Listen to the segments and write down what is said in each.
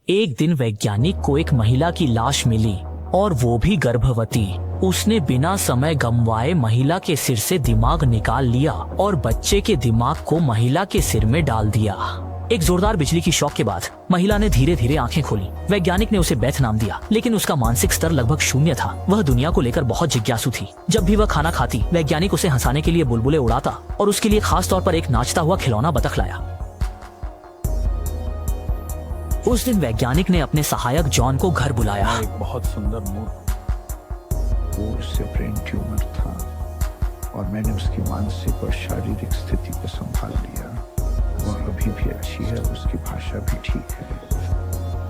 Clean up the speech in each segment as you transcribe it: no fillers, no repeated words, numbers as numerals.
एक दिन वैज्ञानिक को एक महिला की लाश मिली और वो भी गर्भवती। उसने बिना समय गंवाए महिला के सिर से दिमाग निकाल लिया और बच्चे के दिमाग को महिला के सिर में डाल दिया। एक जोरदार बिजली की शॉक के बाद महिला ने धीरे धीरे आंखें खोली। वैज्ञानिक ने उसे बेथ नाम दिया, लेकिन उसका मानसिक स्तर लगभग शून्य था। वह दुनिया को लेकर बहुत जिज्ञासु थी। जब भी वह खाना खाती, वैज्ञानिक उसे हंसाने के लिए बुलबुले उड़ाता और उसके लिए खास तौर पर एक नाचता हुआ खिलौना बतख लाया। उस दिन वैज्ञानिक ने अपने सहायक जॉन को घर बुलाया। एक बहुत सुंदर वो उससे ब्रेन ट्यूमर था और मैंने उसकी मानसिक और शारीरिक स्थिति को संभाल लिया। वह अभी भी अच्छी है, उसकी भाषा भी ठीक है,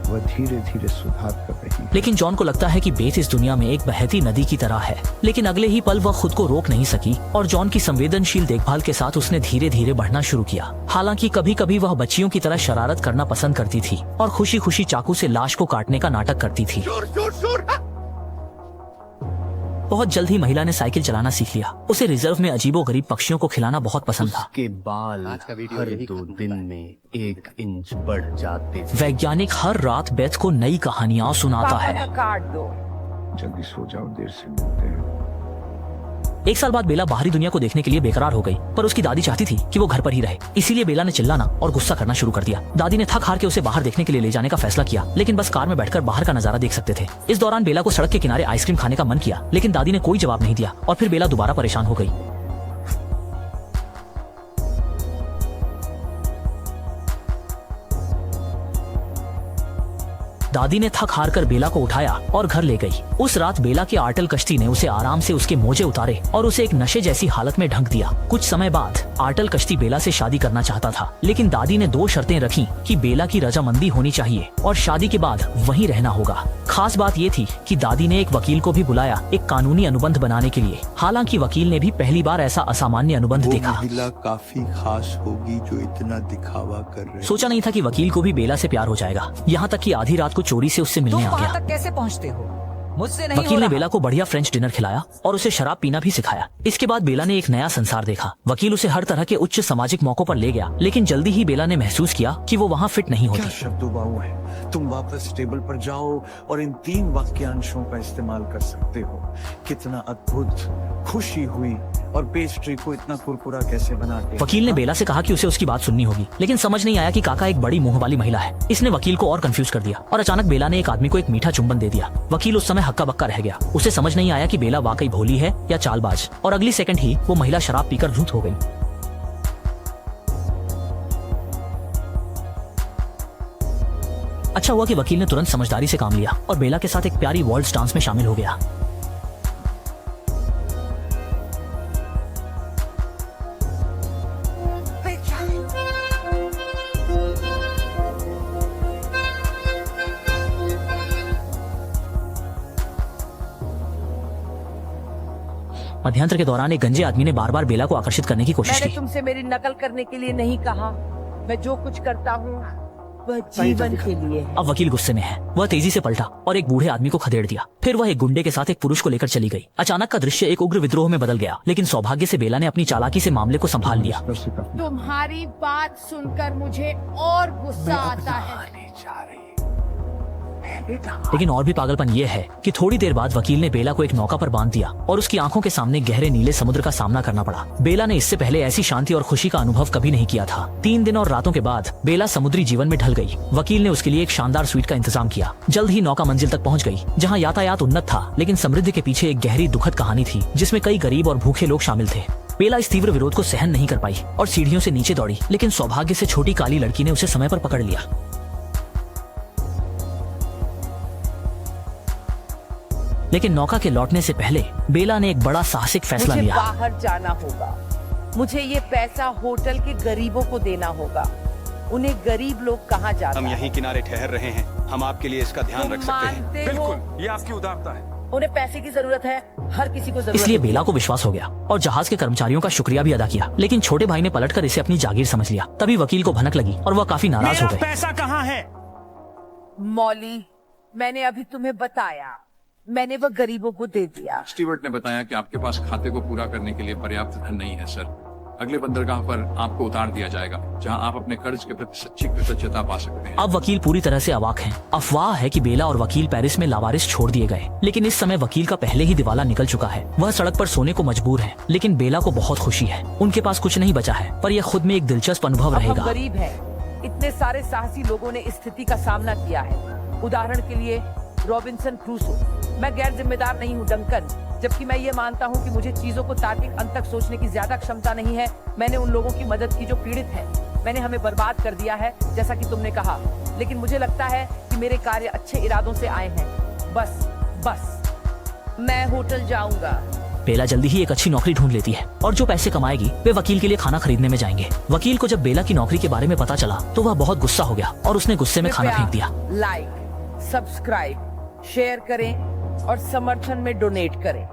वह धीरे धीरे सुधार कर रही है। लेकिन जॉन को लगता है कि बेथ इस दुनिया में एक बहती नदी की तरह है। लेकिन अगले ही पल वह खुद को रोक नहीं सकी और जॉन की संवेदनशील देखभाल के साथ उसने धीरे धीरे बढ़ना शुरू किया। हालांकि कभी कभी वह बच्चियों की तरह शरारत करना पसंद करती थी और खुशी खुशी चाकू से लाश को काटने का नाटक करती थी। बहुत जल्द ही महिला ने साइकिल चलाना सीख लिया। उसे रिजर्व में अजीबोगरीब पक्षियों को खिलाना बहुत पसंद था। उसके बाल हर 2 दिन में 1 इंच बढ़ जाते थे। वैज्ञानिक हर रात बेथ को नई कहानियां सुनाता है। काट दो। जल्दी सो जाओ, देर से मिलते हैं। एक साल बाद बेला बाहरी दुनिया को देखने के लिए बेकरार हो गई, पर उसकी दादी चाहती थी कि वो घर पर ही रहे। इसीलिए बेला ने चिल्लाना और गुस्सा करना शुरू कर दिया। दादी ने थक हार के उसे बाहर देखने के लिए ले जाने का फैसला किया, लेकिन बस कार में बैठकर बाहर का नजारा देख सकते थे। इस दौरान बेला को सड़क के किनारे आइसक्रीम खाने का मन किया, लेकिन दादी ने कोई जवाब नहीं दिया और फिर बेला दोबारा परेशान हो गई। दादी ने थक हार कर बेला को उठाया और घर ले गई। उस रात बेला की आर्टल कश्ती ने उसे आराम से उसके मोजे उतारे और उसे एक नशे जैसी हालत में ढंक दिया। कुछ समय बाद आर्टल कश्ती बेला से शादी करना चाहता था, लेकिन दादी ने 2 शर्तें रखी कि बेला की रजामंदी होनी चाहिए और शादी के बाद वहीं रहना होगा। खास बात ये थी कि दादी ने एक वकील को भी बुलाया एक कानूनी अनुबंध बनाने के लिए। हालांकि वकील ने भी पहली बार ऐसा असामान्य अनुबंध देखा। महिला काफी खास होगी जो इतना दिखावा कर रही। सोचा नहीं था कि वकील को भी बेला से प्यार हो जाएगा। यहाँ तक कि आधी रात को चोरी से उससे मिलने आ गया। तक कैसे पहुँचते हो? मुझसे नहीं वकील ने बेला को बढ़िया फ्रेंच डिनर खिलाया और उसे शराब पीना भी सिखाया। इसके बाद बेला ने एक नया संसार देखा। वकील उसे हर तरह के उच्च सामाजिक मौकों पर ले गया, लेकिन जल्दी ही बेला ने महसूस किया कि वो वहाँ फिट नहीं होती। क्या शब्दों है, तुम वापस टेबल पर जाओ और इन 3 वाक्यांशों का इस्तेमाल कर सकते हो। कितना अद्भुत, खुशी हुई और पेस्ट्री को इतना कुरकुरा कैसे बनाते। वकील ने बेला से कहा कि उसे उसकी बात सुननी होगी, लेकिन समझ नहीं आया कि काका एक बड़ी मुंह वाली महिला है। इसने वकील को और कंफ्यूज कर दिया और अचानक बेला ने एक आदमी को एक मीठा चुंबन दे दिया। वकील उस समय हक्का बक्का रह गया। उसे समझ नहीं आया कि बेला वाकई भोली है या चालबाज, और अगली सेकंड ही वो महिला शराब पीकर धूत हो गई। अच्छा हुआ कि वकील ने तुरंत समझदारी से काम लिया और बेला के साथ एक प्यारी वॉल्ट्ज डांस में शामिल हो गया। मध्यांतर के दौरान एक गंजे आदमी ने बार बार बेला को आकर्षित करने की कोशिश मैंने की। तुमसे मेरी नकल करने के लिए नहीं कहा। मैं जो कुछ करता हूँ वह जीवन के लिए है। अब वकील गुस्से में है। वह तेजी से पलटा और एक बूढ़े आदमी को खदेड़ दिया। फिर वह एक गुंडे के साथ एक पुरुष को लेकर चली गई। अचानक का दृश्य एक उग्र विद्रोह में बदल गया, लेकिन सौभाग्य से बेला ने अपनी चालाकी से मामले को संभाल लिया। तुम्हारी बात सुनकर मुझे और गुस्सा आता है। लेकिन और भी पागलपन ये है कि थोड़ी देर बाद वकील ने बेला को एक नौका पर बांध दिया और उसकी आंखों के सामने गहरे नीले समुद्र का सामना करना पड़ा। बेला ने इससे पहले ऐसी शांति और खुशी का अनुभव कभी नहीं किया था। 3 दिन और रातों के बाद बेला समुद्री जीवन में ढल गई। वकील ने उसके लिए एक शानदार स्वीट का इंतजाम किया। जल्द ही नौका मंजिल तक पहुंच गई, जहां यातायात उन्नत था, लेकिन समृद्धि के पीछे एक गहरी दुखद कहानी थी जिसमें कई गरीब और भूखे लोग शामिल थे। बेला इस तीव्र विरोध को सहन नहीं कर पाई और सीढ़ियों से नीचे दौड़ी, लेकिन सौभाग्य से छोटी काली लड़की ने उसे समय पर पकड़ लिया। लेकिन नौका के लौटने से पहले बेला ने एक बड़ा साहसिक फैसला मुझे लिया। बाहर जाना होगा। मुझे ये पैसा होटल के गरीबों को देना होगा। उन्हें गरीब लोग कहाँ जाते हैं? हम यहीं किनारे ठहर रहे हैं। हम आपके लिए इसका ध्यान रख सकते हैं। बिल्कुल, ये आपकी उदारता है। उन्हें पैसे की जरूरत है, हर किसी को जरूरत इसलिए है। बेला को विश्वास हो गया और जहाज के कर्मचारियों का शुक्रिया भी अदा किया। लेकिन छोटे भाई ने पलटकर इसे अपनी जागीर समझ लिया। तभी वकील को भनक लगी और वह काफी नाराज हो गए। पैसा कहाँ है? मौली, मैंने अभी तुम्हें बताया, मैंने वह गरीबों को दे दिया। स्टीवर्ट ने बताया कि आपके पास खाते को पूरा करने के लिए पर्याप्त धन नहीं है सर। अगले बंदरगाह पर आपको उतार दिया जाएगा, जहां आप अपने कर्ज के प्रति सच्ची कृतज्ञता पा सकते हैं। अब वकील पूरी तरह से अवाक हैं। अफवाह है कि बेला और वकील पेरिस में लावारिस छोड़ दिए गए, लेकिन इस समय वकील का पहले ही दिवाला निकल चुका है। वह सड़क पर सोने को मजबूर है, लेकिन बेला को बहुत खुशी है। उनके पास कुछ नहीं बचा है, पर यह खुद में एक दिलचस्प अनुभव अब हम रहेगा। गरीब हैं। इतने सारे साहसी लोगों ने इस स्थिति का सामना किया है। उदाहरण के लिए रॉबिन्सन क्रूसो। मैं गैर जिम्मेदार नहीं हूँ डंकन, जबकि मैं ये मानता हूँ कि मुझे चीजों को तार्किक अंत तक सोचने की ज्यादा क्षमता नहीं है। मैंने उन लोगों की मदद की जो पीड़ित हैं। मैंने हमें बर्बाद कर दिया है, जैसा कि तुमने कहा, लेकिन मुझे लगता है कि मेरे कार्य अच्छे इरादों से आए हैं। बस मैं होटल जाऊंगा। बेला जल्दी ही एक अच्छी नौकरी ढूंढ लेती है और जो पैसे कमाएगी वे वकील के लिए खाना खरीदने में जाएंगे। वकील को जब बेला की नौकरी के बारे में पता चला तो वह बहुत गुस्सा हो गया और उसने गुस्से में खाना फेंक दिया। लाइक, सब्सक्राइब, शेयर करें और समर्थन में डोनेट करें।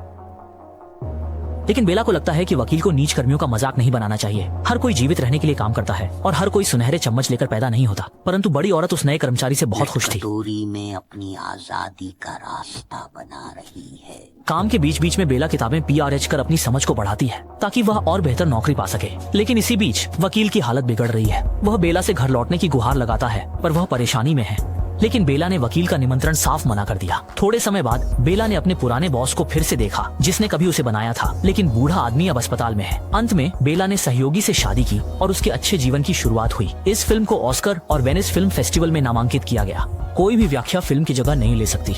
लेकिन बेला को लगता है कि वकील को नीच कर्मियों का मजाक नहीं बनाना चाहिए। हर कोई जीवित रहने के लिए काम करता है और हर कोई सुनहरे चम्मच लेकर पैदा नहीं होता। परंतु बड़ी औरत उस नए कर्मचारी से बहुत खुश थी। कटोरी में अपनी आजादी का रास्ता बना रही है। काम के बीच बीच में बेला किताबें PRH कर अपनी समझ को बढ़ाती है ताकि वह और बेहतर नौकरी पा सके। लेकिन इसी बीच वकील की हालत बिगड़ रही है। वह बेला से घर लौटने की गुहार लगाता है, पर वह परेशानी में है। लेकिन बेला ने वकील का निमंत्रण साफ मना कर दिया। थोड़े समय बाद बेला ने अपने पुराने बॉस को फिर से देखा, जिसने कभी उसे बनाया था, लेकिन बूढ़ा आदमी अब अस्पताल में है। अंत में बेला ने सहयोगी से शादी की और उसके अच्छे जीवन की शुरुआत हुई। इस फिल्म को ऑस्कर और वेनिस फिल्म फेस्टिवल में नामांकित किया गया। कोई भी व्याख्या फिल्म की जगह नहीं ले सकती।